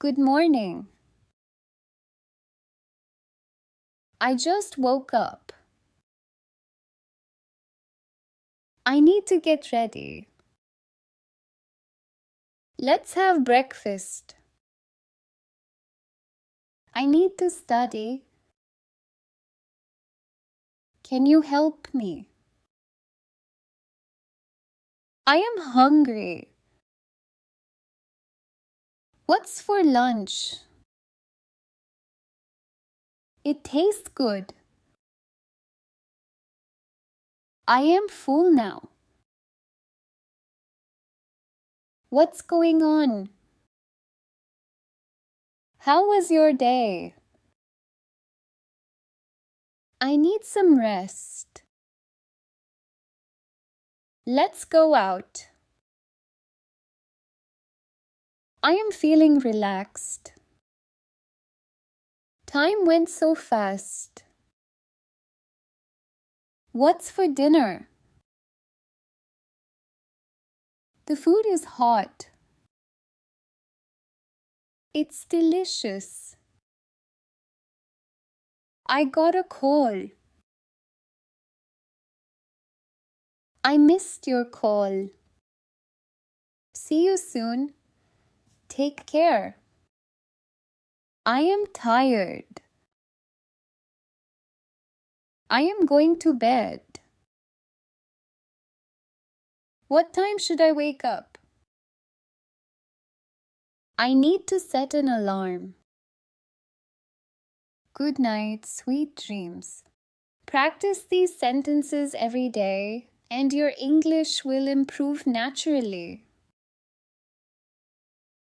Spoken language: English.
Good morning. I just woke up. I need to get ready. Let's have breakfast. I need to study. Can you help me? I am hungry. What's for lunch? It tastes good. I am full now. What's going on? How was your day? I need some rest. Let's go out. I am feeling relaxed. Time went so fast. What's for dinner? The food is hot. It's delicious. I got a call. I missed your call. See you soon. Take care. I am tired. I am going to bed. What time should I wake up? I need to set an alarm. Good night, sweet dreams. Practice these sentences every day, and your English will improve naturally.